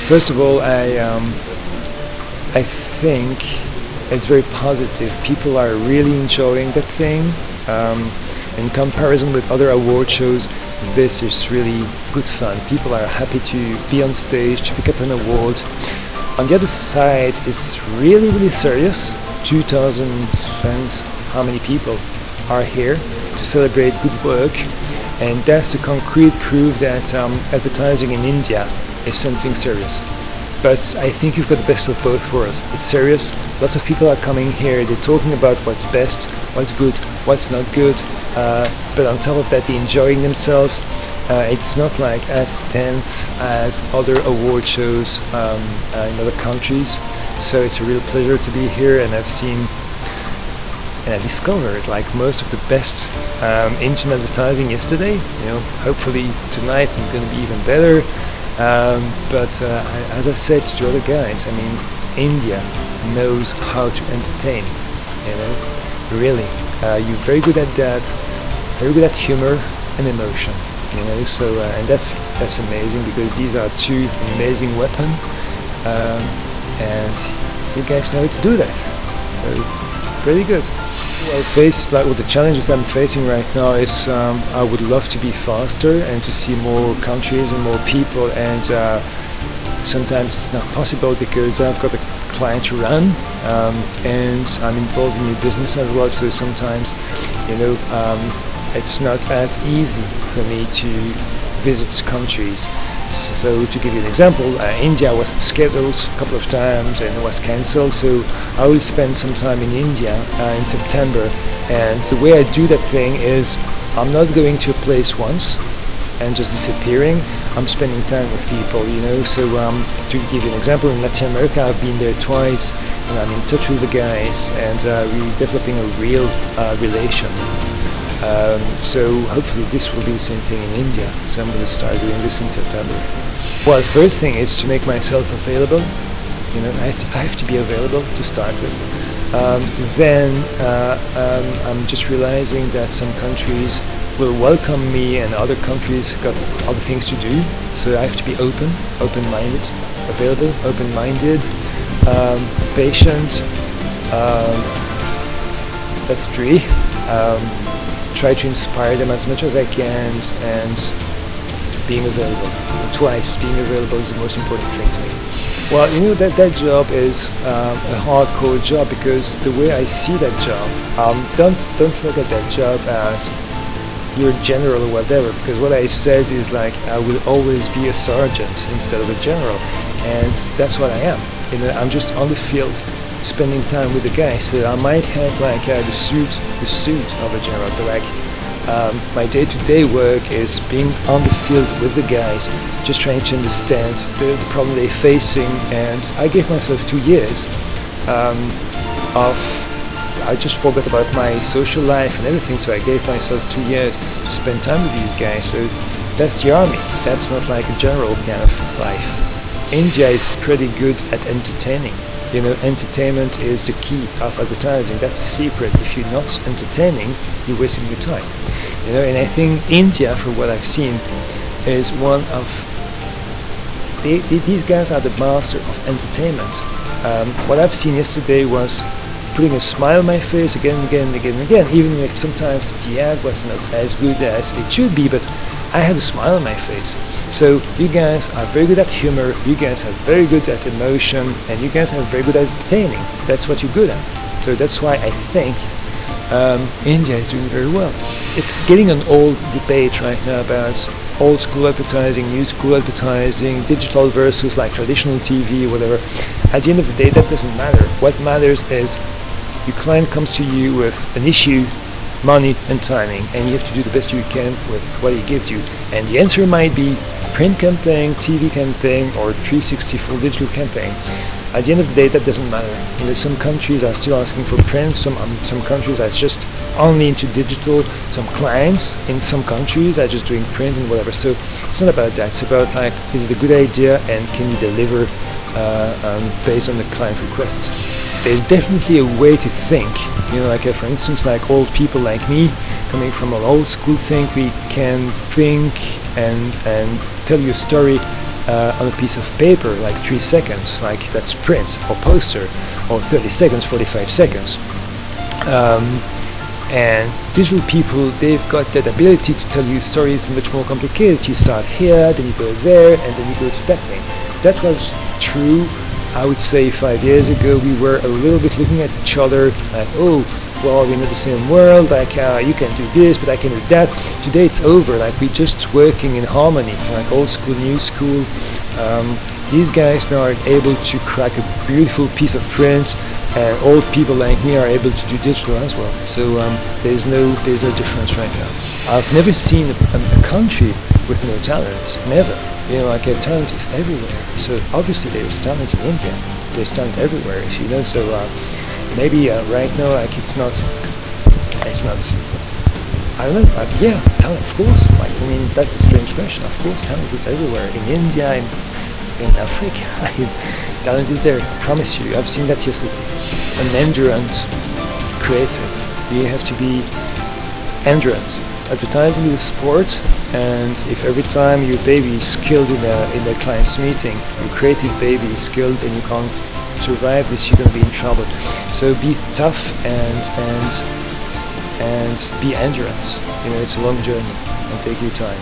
First of all, I think it's very positive. People are really enjoying that thing. In comparison with other award shows, this is really good fun. People are happy to be on stage, to pick up an award. On the other side, it's really, really serious. 2,000 and how many people are here to celebrate good work, and that's the concrete proof that advertising in India is something serious. But I think you've got the best of both worlds. It's serious, lots of people are coming here, they're talking about what's best, what's good, what's not good, but on top of that they're enjoying themselves. It's not like as tense as other award shows in other countries, so it's a real pleasure to be here, and I've seen and I discovered like most of the best Indian advertising yesterday. You know, hopefully tonight is going to be even better. But as I said to other guys, I mean, India knows how to entertain. You know, really, you're very good at that, very good at humor and emotion. You know, so and that's amazing, because these are two amazing weapons, and you guys know how to do that. So pretty good. Well, the challenges I'm facing right now is I would love to be faster and to see more countries and more people, and sometimes it's not possible because I've got a client to run, and I'm involved in new business as well, so sometimes, you know, it's not as easy for me to visit countries. So to give you an example, India was scheduled a couple of times and was cancelled, so I will spend some time in India in September, and the way I do that thing is I'm not going to a place once and just disappearing. I'm spending time with people, you know. So to give you an example, in Latin America I've been there twice, and I'm in touch with the guys, and we're developing a real relation. So hopefully this will be the same thing in India, so I'm going to start doing this in September. Well, the first thing is to make myself available. You know, I have to be available to start with. Then I'm just realizing that some countries will welcome me and other countries got other things to do, so I have to be open-minded, available, open-minded, patient. That's three. Try to inspire them as much as I can, and being available. Twice, being available is the most important thing to me. Well, you know, that job is a hardcore job, because the way I see that job, don't look at that job as you're a general or whatever, because what I said is like I will always be a sergeant instead of a general, and that's what I am. You know, I'm just on the field, spending time with the guys. So I might have like the suit of a general, but like my day-to-day work is being on the field with the guys, just trying to understand the problem they're facing. And I gave myself 2 years I just forgot about my social life and everything, so I gave myself 2 years to spend time with these guys. So that's the army. That's not like a general kind of life. India is pretty good at entertaining. You know, entertainment is the key of advertising. That's the secret. If you're not entertaining, you're wasting your time. You know, and I think India, from what I've seen, is one of these guys are the master of entertainment. What I've seen yesterday was putting a smile on my face again and again and again and again, even if sometimes the ad was not as good as it should be, but I had a smile on my face. So you guys are very good at humor, you guys are very good at emotion, and you guys are very good at entertaining. That's what you're good at. So that's why I think India is doing very well. It's getting an old debate right now about old school advertising, new school advertising, digital versus like traditional TV, whatever. At the end of the day, that doesn't matter. What matters is your client comes to you with an issue, money and timing, and you have to do the best you can with what he gives you. And the answer might be print campaign, TV campaign, or 360 full digital campaign. At the end of the day, that doesn't matter. You know, some countries are still asking for print, some countries are just only into digital, some clients in some countries are just doing print and whatever. So it's not about that, it's about like, is it a good idea and can you deliver based on the client request. There's definitely a way to think, you know, like for instance, like old people like me, coming from an old school thing, we can think and tell you a story on a piece of paper, like 3 seconds, like that's print or poster, or 30 seconds, 45 seconds. And digital people, they've got that ability to tell you stories much more complicated. You start here, then you go there, and then you go to that thing. That was true, I would say, 5 years ago. We were a little bit looking at each other like, oh, well, we're in the same world, like you can do this, but I can do that. Today it's over, like we're just working in harmony, like old school, new school. These guys now are able to crack a beautiful piece of print, and old people like me are able to do digital as well. So there's no difference right now. I've never seen a country with no talent, never. You know, like talent is everywhere. So obviously there's talent in India, there's talent everywhere, you know. So maybe right now, like it's not. I don't know. Yeah, talent, of course. Like, I mean, that's a strange question. Of course, talent is everywhere. In India, in Africa, talent is there. I promise you. I've seen that yesterday. An endurance creative. You have to be endurance. Advertising is a sport, and if every time your baby is skilled in a client's meeting, your creative baby is skilled, and you can't survive this, you're going to be in trouble. So be tough and be endurance. You know, it's a long journey, and take your time.